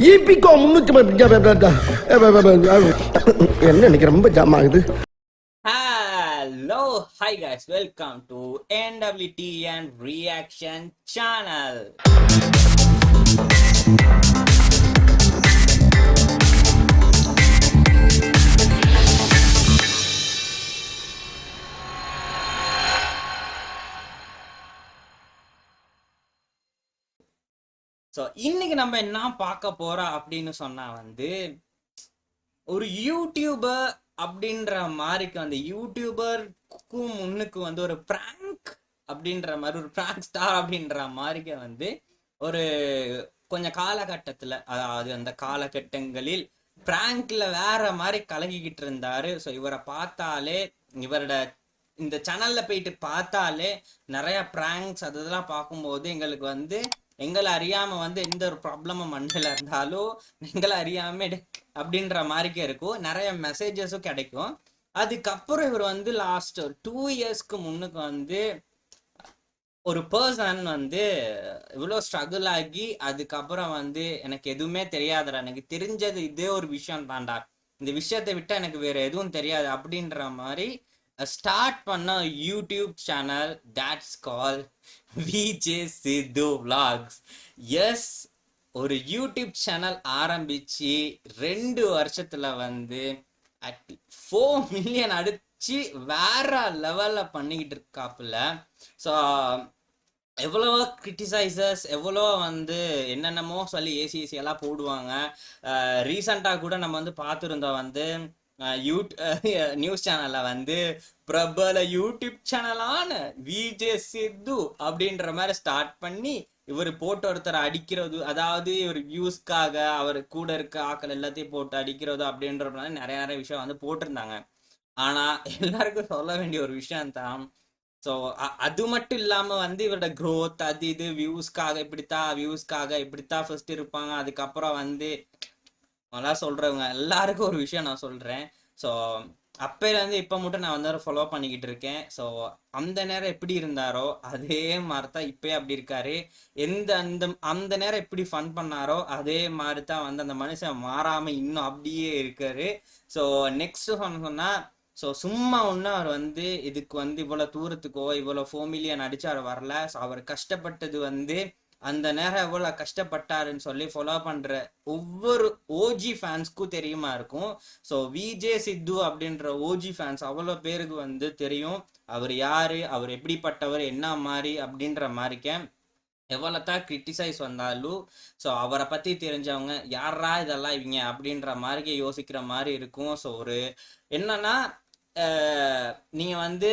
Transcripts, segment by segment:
ஈபிகோ 300 என்ன இன்னைக்கு ரொம்ப ஜாம் ஆகுது. Hello, hi guys, welcome to NWT and Reaction channel. So இன்னைக்கு நம்ம என்ன பார்க்க போறோம் அப்படின்னு சொன்னா ஒரு யூடியூபர் அப்படின்ற மாதிரிக்கு யூடியூபருக்கும் முன்னுக்கு ஒரு பிராங்க் அப்படின்ற மாதிரி ஒரு பிராங்க் ஸ்டார் அப்படின்ற மாதிரிக்கு ஒரு கொஞ்சம் காலகட்டத்தில், அதாவது அந்த காலகட்டங்களில் பிராங்க்ல வேற மாதிரி கலகிக்கிட்டு இருந்தாரு. ஸோ இவரை பார்த்தாலே, இவரோட இந்த சேனல்ல போயிட்டு பார்த்தாலே நிறைய பிராங்க்ஸ் அதெல்லாம் பார்க்கும்போது எங்களுக்கு எங்களை அறியாம எந்த ஒரு ப்ராப்ளமும் மண்ணில் இருந்தாலும் எங்களை அறியாம அப்படின்ற மாதிரிக்கே இருக்கும். நிறைய மெசேஜஸும் கிடைக்கும். அதுக்கப்புறம் இவர் லாஸ்ட் 2 இயர்ஸ்க்கு முன்னுக்கு ஒரு பர்சன் இவ்வளோ ஸ்ட்ரகிள் ஆகி அதுக்கப்புறம் எனக்கு எதுவுமே தெரியாதுடா, எனக்கு தெரிஞ்சது இதே ஒரு விஷயம் தான்டா, இந்த விஷயத்தை விட்டா எனக்கு வேற எதுவும் தெரியாது அப்படின்ற மாதிரி ஸ்டார்ட் பண்ண YouTube channel that's call VJ Siddhu vlogs. Yes, ஒரு யூடியூப் சேனல் ஆரம்பிச்சு 2 வருஷத்துல 4 மில்லியன் அடிச்சு வேற லெவல்ல பண்ணிக்கிட்டு இருக்காப்புல. ஸோ எவ்வளவோ கிரிட்டிசைசர்ஸ், எவ்வளோ என்னென்னமோ சொல்லி ஏசி எல்லாம் போடுவாங்க. ரீசெண்டாக கூட நம்ம பார்த்துருந்தோம் நியூஸ் சேனல்ல பிரபல யூடியூப் சேனலான விஜே சித்து அப்படின்ற மாதிரி ஸ்டார்ட் பண்ணி இவர் போட்டு ஒருத்தர் அடிக்கிறது, அதாவது இவர் வியூஸ்க்காக அவர் கூட இருக்க ஆக்கள் எல்லாத்தையும் போட்டு அடிக்கிறது அப்படின்ற மாதிரி நிறைய விஷயம் போட்டிருந்தாங்க. ஆனா எல்லாருக்கும் சொல்ல வேண்டிய ஒரு விஷயம் தான். ஸோ அது மட்டும் இல்லாம இவரோட க்ரோத் அது இது வியூஸ்க்காக இப்படித்தான் ஃபர்ஸ்ட் இருப்பாங்க. அதுக்கப்புறம் நல்லா சொல்றவங்க எல்லாருக்கும் ஒரு விஷயம் நான் சொல்றேன். ஸோ அப்பையிலேருந்து இப்போ மட்டும் நான் ஃபாலோ பண்ணிக்கிட்டு இருக்கேன். ஸோ அந்த நேரம் எப்படி இருந்தாரோ அதே மாதிரி தான் இப்போயே அப்படி இருக்காரு. அந்த நேரம் எப்படி ஃபன் பண்ணாரோ அதே மாதிரி தான் அந்த மனுஷன் மாறாம இன்னும் அப்படியே இருக்காரு. ஸோ நெக்ஸ்ட் சொன்னா, ஸோ சும்மா ஒன்று அவர் இதுக்கு இவ்வளோ தூரத்துக்கோ இவ்வளோ 4 மில்லியன் அடிச்சு அவர் வரல. ஸோ அவர் கஷ்டப்பட்டது அந்த நேரம் எவ்வளோ கஷ்டப்பட்டாருன்னு சொல்லி ஃபாலோ பண்ற ஒவ்வொரு ஓஜி ஃபேன்ஸ்க்கும் தெரியுமா இருக்கும். ஸோ விஜே சித்து அப்படின்ற ஓஜி ஃபேன்ஸ் அவ்வளோ பேருக்கு தெரியும் அவர் யாரு, அவர் எப்படிப்பட்டவர், என்ன மாதிரி அப்படின்ற மாதிரிக்க எவ்வளோதான் கிரிட்டிசைஸ் வந்தாலும் ஸோ அவரை பற்றி தெரிஞ்சவங்க யாரா இதெல்லாம் இவங்க அப்படின்ற மாதிரி யோசிக்கிற மாதிரி இருக்கும். ஸோ ஒரு என்னன்னா, நீங்கள்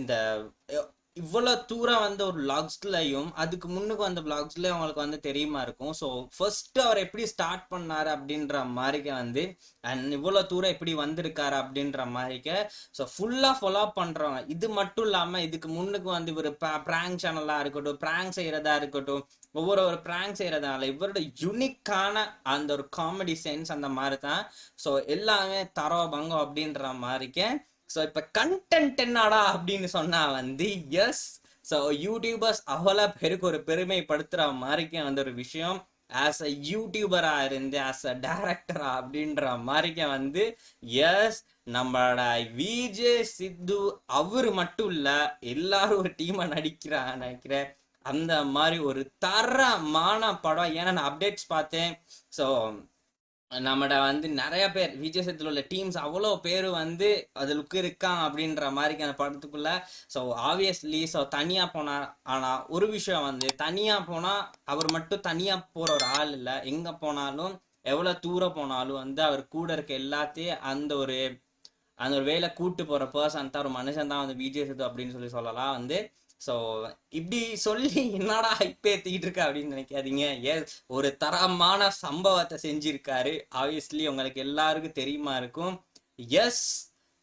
இந்த இவ்வளோ தூரம் ஒரு விளாக்ஸ்லையும் அதுக்கு முன்னுக்கு விளாக்ஸ்லேயும் அவங்களுக்கு தெரியுமா இருக்கும். ஸோ ஃபர்ஸ்ட் அவர் எப்படி ஸ்டார்ட் பண்ணாரு அப்படின்ற மாதிரிக்க அண்ட் இவ்வளோ தூரம் எப்படி வந்திருக்காரு அப்படின்ற மாதிரிக்க ஸோ ஃபுல்லாக ஃபாலோ பண்ணுறவங்க. இது மட்டும் இல்லாமல் இதுக்கு முன்னுக்கு இவர் ப்ராங்க் சேனலாக இருக்கட்டும், ப்ராங்க் செய்கிறதா இருக்கட்டும், ஒவ்வொரு ப்ராங்க் செய்கிறதால இவரோட யுனிக்கான அந்த ஒரு காமெடி சென்ஸ் அந்த மாதிரி தான். ஸோ எல்லாமே தரோபங்கம் அப்படின்ற மாதிரிக்க. ஸோ இப்போ கண்டென்ட் என்னடா அப்படின்னு சொன்னா எஸ், ஸோ யூடியூபர்ஸ் அவ்வளோ பேருக்கு ஒரு பெருமைப்படுத்துற மாதிரிக்கு ஒரு விஷயம். ஆஸ் அ யூடியூபரா இருந்து ஆஸ் அ டைரக்டரா அப்படின்ற மாதிரிக்க எஸ், நம்மளோட விஜே சித்து அவரு மட்டும் இல்ல, எல்லாரும் ஒரு டீமை நினைக்கிற அந்த மாதிரி ஒரு தரமான படம். ஏன்னா நான் அப்டேட்ஸ் பார்த்தேன். ஸோ நம்மட நிறைய பேர் விஜய் சேத்துல உள்ள டீம்ஸ் அவ்வளோ பேர் அதுக்கு இருக்காங்க அப்படின்ற மாதிரி அந்த படத்துக்குள்ள. ஸோ ஆப்வியஸ்லி ஸோ தனியாக போனார். ஆனால் ஒரு விஷயம் தனியாக போனால் அவர் மட்டும் தனியாக போகிற ஒரு ஆள் இல்லை. எங்கே போனாலும் எவ்வளோ தூரம் போனாலும் அவர் கூட இருக்க எல்லாத்தையும் அந்த ஒரு வேலை கூட்டு போகிற பர்சன் தான், ஒரு மனுஷன் தான் விஜய் சேத்து அப்படின்னு சொல்லலாம். ஸோ இப்படி சொல்லி என்னடா ஹைப் ஏற்றிக்கிட்டு இருக்கா அப்படின்னு நினைக்காதீங்க. எஸ், ஒரு தரமான சம்பவத்தை செஞ்சிருக்காரு. ஆப்வியஸ்லி உங்களுக்கு எல்லாருக்கும் தெரியுமா இருக்கும். Yes,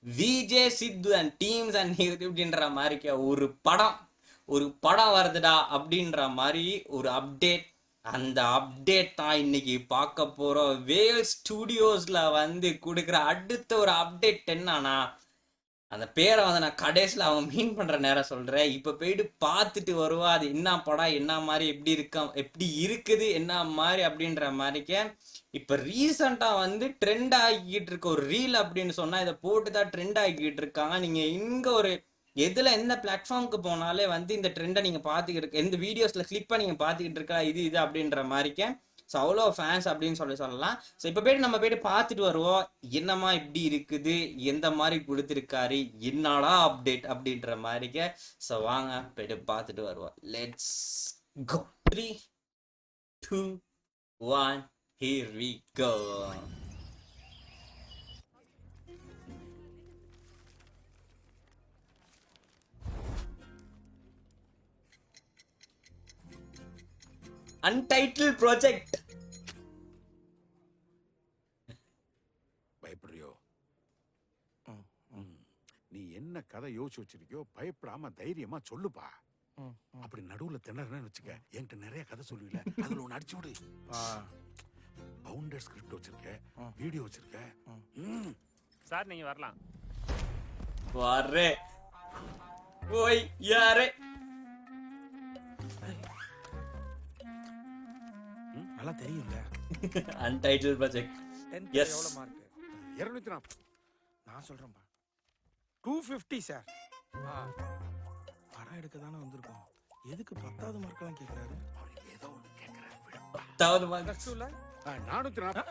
VJ Siddhu and teams and அப்படின்ற மாதிரி ஒரு படம் வருதுடா அப்படின்ற மாதிரி ஒரு அப்டேட். அந்த அப்டேட் தான் இன்னைக்கு பார்க்க போறோம். வேல் ஸ்டுடியோஸ்ல கொடுக்குற அடுத்த ஒரு அப்டேட் என்னன்னா, அந்த பேரை வந்து நான் கடைசியில் அவன் மீன் பண்ற நேரம் சொல்றேன். இப்ப போயிட்டு பார்த்துட்டு வருவா, அது என்ன படம், என்ன மாதிரி, எப்படி இருக்குது, என்ன மாதிரி அப்படின்ற மாதிரிக்க. இப்ப ரீசெண்டா வந்து ட்ரெண்ட் ஆகிட்டு இருக்க ஒரு ரீல் அப்படின்னு சொன்னா இதை போட்டுதான் ட்ரெண்ட் ஆகிட்டு இருக்காங்க. நீங்க இங்க ஒரு எந்த பிளாட்ஃபார்முக்கு போனாலே வந்து இந்த ட்ரெண்டை நீங்க பாத்துக்கிட்டு இருக்க, எந்த வீடியோஸ்ல கிளிப்பா நீங்க பாத்துக்கிட்டு இருக்கா, இது அப்படின்ற மாதிரிக்க. ஸோ அவ்வளோ ஃபேன்ஸ் அப்படின்னு சொல்லலாம். ஸோ இப்போ போயிட்டு நம்ம போயிட்டு பார்த்துட்டு வருவோம், என்னமா இப்படி இருக்குது, எந்த மாதிரி கொடுத்துருக்காரு, என்னடா அப்டேட் அப்படின்ற மாதிரிக்க. ஸோ வாங்க போயிட்டு பார்த்துட்டு வருவோம். Let's go. 3, 2, 1, here we go. Untitled project. பயப்படுறியோ? நீ என்ன கதை யோசிச்சு வச்சிருக்கியோ பயப்படாம தைரியமா சொல்லுப்பா. அப்படி நடுவுல திணறன்னு வச்சுக்க, என்கிட்ட நிறைய கதை சொல்லுவீல, அதுல ஒண்ணு அடிச்சு விடு. பவுண்டர் ஸ்கிரிப்ட் வச்சிருக்க, வீடியோ வச்சிருக்க. சார் நீங்க வரலாம். வாரே ஓய் யாரே. நல்லா தெரியும்ல. Untitled project. Yes. எவ்வளவு மார்க்? 240. நான் சொல்றேன்பா 250 சார். படம் எடுக்க தானே வந்திருக்கோம், எதுக்கு 10வது மார்க்லாம் கேக்குறாரு? அவர் ஏதோ ஒண்ணு கேக்குறாரு. 10வது மார்க். கஷ்டம்ல. 440.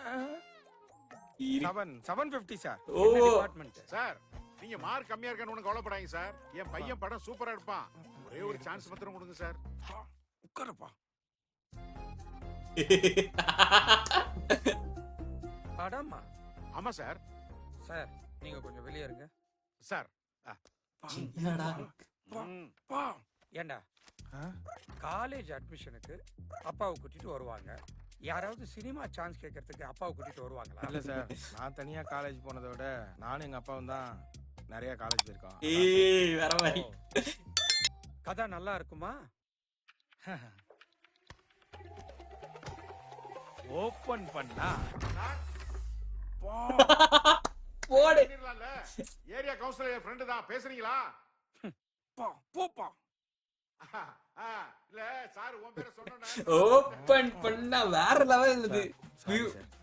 750 சார். ஓ டிபார்ட்மென்ட் சார், நீங்க மார்க் கம்மியா இருக்கான்னு ஒண்ணு கவலைப்படாதீங்க சார். என் பையன் படம் சூப்பரா எடுப்பான். ஒரே ஒரு சான்ஸ் மாத்திரம் கொடுங்க சார். உட்காரப்பா. படமா? ஆமா சார். சார் நீங்க கொஞ்சம் வெளிய இருங்க சார். என்னடா பா. ஏண்டா காலேஜ் அட்மிஷனுக்கு அப்பாவை கூட்டிட்டு வருவாங்க, யாராவது சினிமா சான்ஸ் கேட்கறதுக்கு அப்பாவை கூட்டிட்டு வருவாங்களா? இல்ல சார், நான் தனியா காலேஜ் போனதை விட நானும் எங்க அப்பாவும் தான் நிறைய காலேஜ் போயிருக்கோம். ஏய் வர மாதிரி. கதை நல்லா இருக்குமா? ஓபன் பண்ணா போடு. ஏரியா கவுன்சிலர் ஃப்ரெண்ட் தான், பேசுறீங்களா? போப்பா. இல்ல சார், உன் பேரை சொன்னேன். ஓபன் பண்ணா வேற லெவல் இது.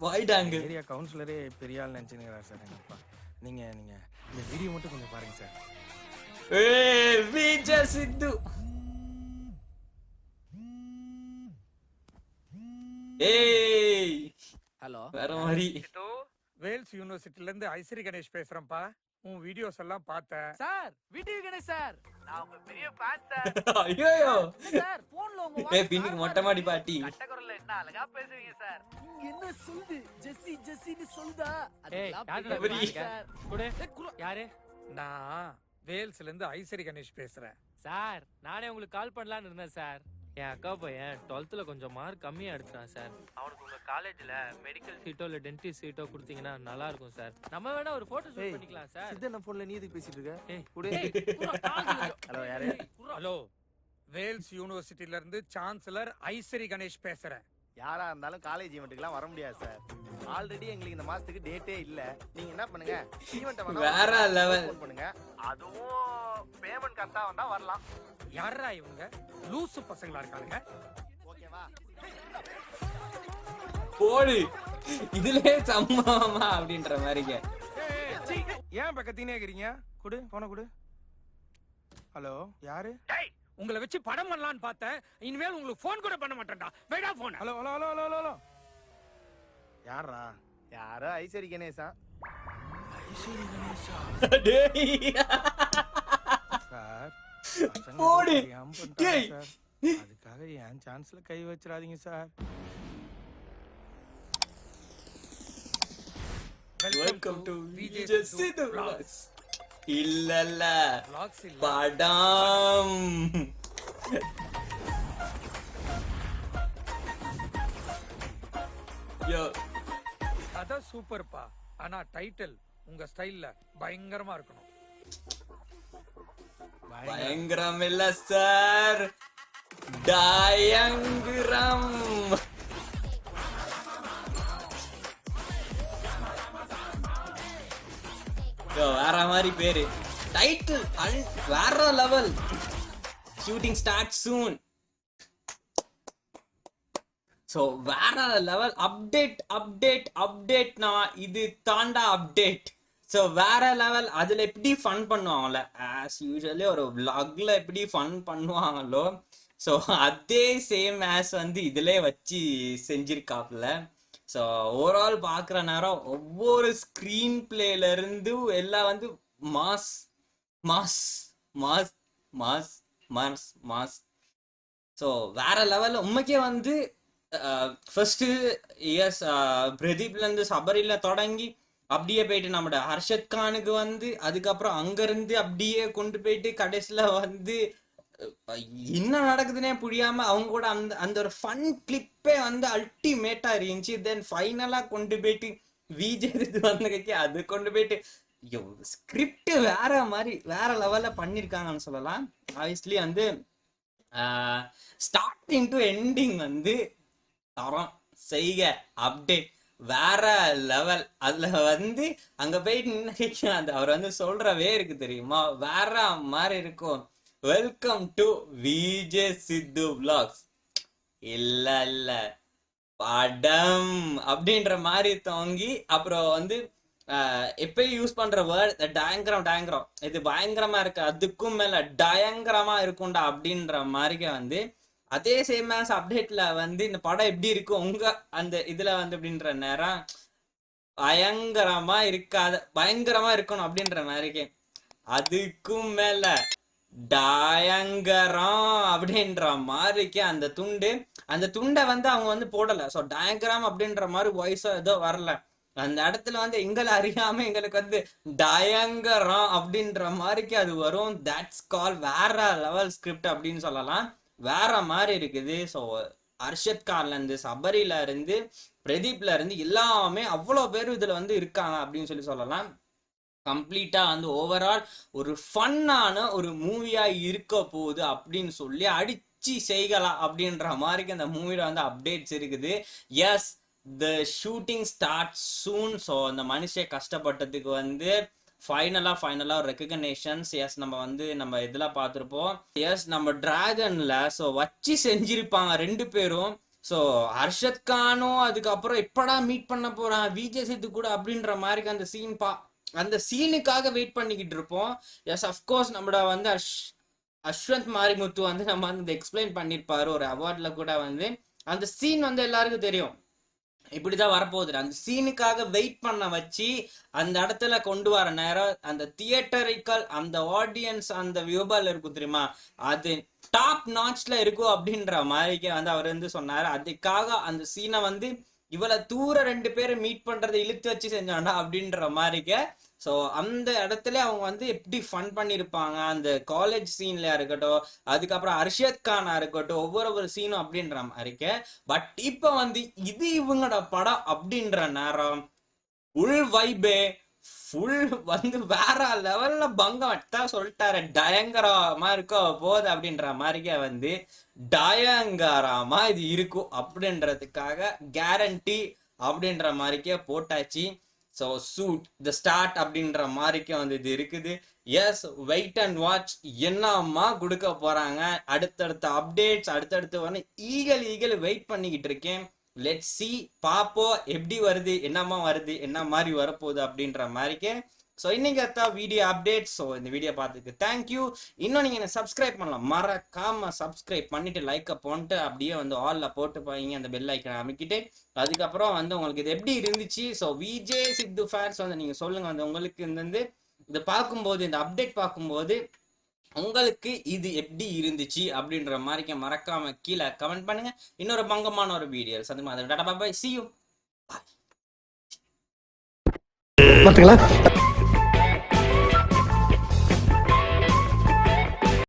வைடாங்க. ஏரியா கவுன்சிலரே பெரிய ஆள் நினைச்சுக்கிறார் சார் எங்க அப்பா. நீங்க இந்த வீடியோ மட்டும் கொஞ்சம் பாருங்க சார். ஏய் விஜய் சித்து. ஏய் ஹலோ, வேற மாதிரி. வேல்ஸ் யூனிவர்சிட்டில இருந்து ஐஸ்வரி கணேஷ் பேசுறேன்ப்பா. உன் வீடியோஸ் எல்லாம் பார்த்தேன் சார். விடிவி கணேஷ் சார், நான் உங்க பெரிய ஃபேன் சார். ஐயோ சார் போன்ல உங்க ஏய் பின்னுக்கு மொட்டை மாடி பாட்டி. கட்டக்குரல்ல என்ன அழகா பேசுவீங்க சார். இங்க என்ன சொல்லுது, ஜெஸ்ஸின்னு சொல்லுதா? ஏய் யாருடா வெரி. சார் குடு. யாரு? நான் வேல்ஸ்ல இருந்து ஐஸ்வரி கணேஷ் பேசுறேன் சார். நானே உங்களுக்கு கால் பண்ணலாம்னு இருந்தேன் சார். என் அக்கா பையன் 12th கொஞ்சம் மார்க் கம்மியா எடுத்துட்டான் சார். அவனுக்கு உங்க காலேஜ்ல மெடிக்கல் சீட்டோ இல்ல டென்டிஸ்ட் சீட்டோ கொடுத்தீங்கன்னா நல்லா இருக்கும் சார். நம்ம வேணா ஒரு போட்டோ ஷூட் பண்ணிக்கலாம் சார். சித்தன போன்ல நீ எதுக்கு பேசிட்டு இருக்க? ஏய் குடு. ஹலோ யாரு? ஹலோ, வேல்ஸ் யூனிவர்சிட்டில இருந்து சான்சலர் ஐஸ்வரி கணேஷ் பேசுறேன். யாரா இருந்தாலும் காலேஜ் ஈவென்ட்டுக்குலாம் வர முடியாது சார். ஆல்ரெடி எங்களுக்கு இந்த மாசத்துக்கு டேட்டே இல்ல. நீங்க என்ன பண்ணுங்க, ஈவென்ட் வேற level. ஃபோன் பண்ணுங்க. அதுவும் பேமெண்ட் கரெக்ட்டா வந்தா வரலாம். யாரா இவங்க? லூசு பசங்களா இருக்காங்க. ஓகேவா? போடு. இதுலயே சம்மாமா அப்படின்ற மாதிரிங்க. ஏன் பக்கத்தினே இருக்கீங்க? குடு, போன குடு. ஹலோ யாரு? டேய், உங்களை வச்சு படம் பண்ணலாம்னு பார்த்தேன். இனிமேல் உங்களுக்கு ஃபோன் கூட பண்ண மாட்டேன்டா. வேடா phone. Hello hello hello hello hello. யாரா? யாரோ ஐஸ்வரி கணேஷா. ஐஸ்வரி கணேஷா. டேய் சார் போடு. டேய், அதுக்காக என் சான்ஸ்ல கை வச்சிராதீங்க sir. Welcome to Vijay Sidhu vlogs. இல்லல்ல vlogs இல்ல, படம். யோ கதை சூப்பர்ப்பா. ஆனா டைட்டில் உங்க ஸ்டைல்ல பயங்கரமா இருக்கணும். பயங்கரம் இல்ல சார், டயங்கரம். யோ வேற மாதிரி பேரு டைட்டில் வேற level. Shooting start soon. So வேற லெவல் அப்டேட்னா இது தாண்டா அப்டேட். ஸோ வேற லெவல். அதில் எப்படி ஃபன் பண்ணுவாங்கல்ல, ஆஸ் யூஸ்வலி ஒரு vlogல எப்படி ஃபன் பண்ணுவாங்களோ, ஸோ அதே சேம் ஆஸ் வந்து இதிலே வச்சு செஞ்சிருக்காப்புல. ஸோ ஓவரால் பார்க்குற நேரம் ஒவ்வொரு ஸ்க்ரீன் பிளேலேருந்து எல்லாம் வந்து mass mass mass mass mass mass. So வேற லெவலில் உண்மைக்கே வந்து ஃபர்ஸ்ட்டு எஸ் பிரதீப்லேருந்து சபரியில் தொடங்கி அப்படியே போயிட்டு நம்மளோட ஹர்ஷத் கானுக்கு வந்து அதுக்கப்புறம் அங்கேருந்து அப்படியே கொண்டு போயிட்டு கடைசியில் வந்து என்ன நடக்குதுன்னே புரியாம அவங்க கூட அந்த அந்த ஒரு ஃபன் கிளிப்பே வந்து அல்டிமேட்டா இருந்துச்சு. தென் ஃபைனலா கொண்டு போயிட்டு விஜய் வந்ததுக்கு அது கொண்டு போயிட்டு ஸ்கிரிப்ட் வேற மாதிரி வேற லெவல்ல பண்ணிருக்காங்கன்னு சொல்லலாம். ஆப்வியஸ்லி வந்து ஸ்டார்டிங் டு எண்டிங் வந்து தரம் செய்க அப்டேட் வேற லெவல். அதுல வந்து அங்க போயிட்டு நின்று அந்த அவர் வந்து சொல்றவே இருக்கு தெரியுமா, வேற மாதிரி இருக்கும். Welcome to Vijay Sidhu vlogs. இல்ல படம் அப்படின்ற மாதிரி தோங்கி அப்புறம் வந்து எப்பயும் யூஸ் பண்ற வேர்ட் டயங்கிரம் இது பயங்கரமா இருக்கு, அதுக்கும் மேல டயங்கரமா இருக்கும்டா அப்படின்ற மாதிரி வந்து அதே சேம் ஆஸ் அப்டேட்ல வந்து இந்த படம் எப்படி இருக்கும் உங்க அந்த இதுல வந்து அப்படின்ற நேரம் பயங்கரமா பயங்கரமா இருக்கணும் அப்படின்ற மாதிரி அதுக்கும் மேல டயங்கரம் அப்படின்ற மாதிரிக்கு அந்த துண்டை வந்து அவங்க வந்து போடல. ஸோ டயங்கரம் அப்படின்ற மாதிரி வாய்ஸோ ஏதோ வரல அந்த இடத்துல வந்து எங்களை அறியாம எங்களுக்கு வந்து டயங்கரம் அப்படின்ற மாதிரிக்கு அது வரும். தட்ஸ் கால் வேற லெவல் ஸ்கிரிப்ட் அப்படின்னு சொல்லலாம். வேற மாதிரி இருக்குது. ஸோ ஹர்ஷத் கான்ல இருந்து சபரில இருந்து பிரதீப்ல இருந்து எல்லாமே அவ்வளோ பேர் இதுல வந்து இருக்காங்க அப்படின்னு சொல்லலாம். கம்ப்ளீட்டா வந்து ஓவரால் ஒரு ஃபன்னான ஒரு மூவியா இருக்க போகுது அப்படின்னு சொல்லி அடிச்சு செய்யலாம் அப்படின்ற மாதிரி அந்த மூவில வந்து அப்டேட்ஸ் இருக்குது. Yes, the shooting start soon. So அந்த மனுஷன் கஷ்டப்பட்டதுக்கு வந்து ஃபைனலா ஒரு ரெக்கக்னேஷன்ஸ். எஸ், நம்ம இதெல்லாம் பார்த்துருப்போம். எஸ், நம்ம டிராகன்ல ஸோ வச்சு செஞ்சிருப்பாங்க ரெண்டு பேரும். ஸோ ஹர்ஷத் கானும் அதுக்கப்புறம் எப்படா மீட் பண்ண போறான் விஜய் சேது கூட அப்படின்ற மாதிரி அந்த சீனுக்காக வெயிட் பண்ணிக்கிட்டு இருப்போம். எஸ், அஃப்கோர்ஸ் நம்மளோட வந்து அஸ்வந்த் மாரிமுத்து வந்து நம்ம வந்து எக்ஸ்பிளைன் பண்ணியிருப்பாரு ஒரு அவார்ட்ல கூட வந்து அந்த சீன் வந்து எல்லாருக்கும் தெரியும் இப்படிதான் வரப்போகுது. அந்த சீனுக்காக வெயிட் பண்ண வச்சு அந்த இடத்துல கொண்டு வர நேரம் அந்த தியேட்டரிக்கல் அந்த ஆடியன்ஸ் அந்த வியூபால் இருக்கும் தெரியுமா, அது டாப் நாட்ச்ல இருக்கும் அப்படின்ற மாதிரிக்கே வந்து அவர் வந்து சொன்னாரு. அதுக்காக அந்த சீனை வந்து இவ்வளவு தூரம் ரெண்டு பேரும் மீட் பண்றதை இழுத்து வச்சு செஞ்சாண்டா அப்படின்ற மாதிரிக்க. ஸோ அந்த இடத்துல அவங்க வந்து எப்படி ஃபன் பண்ணியிருப்பாங்க அந்த காலேஜ் சீன்லயா இருக்கட்டும், அதுக்கப்புறம் ஹர்ஷத் கானா இருக்கட்டும், ஒவ்வொரு சீனும் அப்படின்ற மாதிரிக்க. பட் இப்போ வந்து இது இவங்களோட படம் அப்படின்ற நேரம் ஃபுல் வைபே ஃபுல் வந்து வேற லெவல்ல பங்கம் தான் சொல்லிட்டாரு. டயங்கரமா இருக்க போகுது அப்படின்ற மாதிரிக்கே வந்து டயங்கரமா இது இருக்கும் அப்படின்றதுக்காக கேரண்டி அப்படின்ற மாதிரிக்கே போட்டாச்சு. ஸோ சூட் த ஸ்டார்ட் அப்படின்ற மாதிரிக்கே வந்து இது இருக்குது. எஸ், வெயிட் அண்ட் வாட்ச் என்னம்மா கொடுக்க போறாங்க, அடுத்தடுத்த அப்டேட்ஸ் அடுத்தடுத்து வந்து ஈகல் வெயிட் பண்ணிக்கிட்டு இருக்கேன். லெட்ஸ் சி, பாப்போம் எப்படி வருது, என்னம்மா வருது, என்ன மாதிரி வரப்போகுது அப்படின்ற மாதிரிக்கே. ஸோ இன்னைக்கு அதான் வீடியோ அப்டேட். ஸோ இந்த வீடியோ பார்த்துக்கு தேங்க்யூ. இன்னும் நீங்கள் என்ன சப்ஸ்கிரைப் பண்ணலாம், மறக்காம சப்ஸ்கிரைப் பண்ணிட்டு லைக்கை போட்டு அப்படியே வந்து ஆல்ல போட்டு போய் அந்த பெல் ஐக்கனை அமைக்கிட்டு அதுக்கப்புறம் வந்து உங்களுக்கு இது எப்படி இருந்துச்சு. ஸோ விஜய் சித்து ஃபேன்ஸ் வந்து நீங்கள் சொல்லுங்க வந்து உங்களுக்கு வந்து இதை பார்க்கும்போது இந்த அப்டேட் பார்க்கும்போது உங்களுக்கு இது எப்படி இருந்துச்சு அப்படின்ற மாதிரி மறக்காம கீழே கமெண்ட் பண்ணுங்க. இன்னொரு பங்கமான ஒரு வீடியோ சந்திமா. See you. பாத்தீங்களா?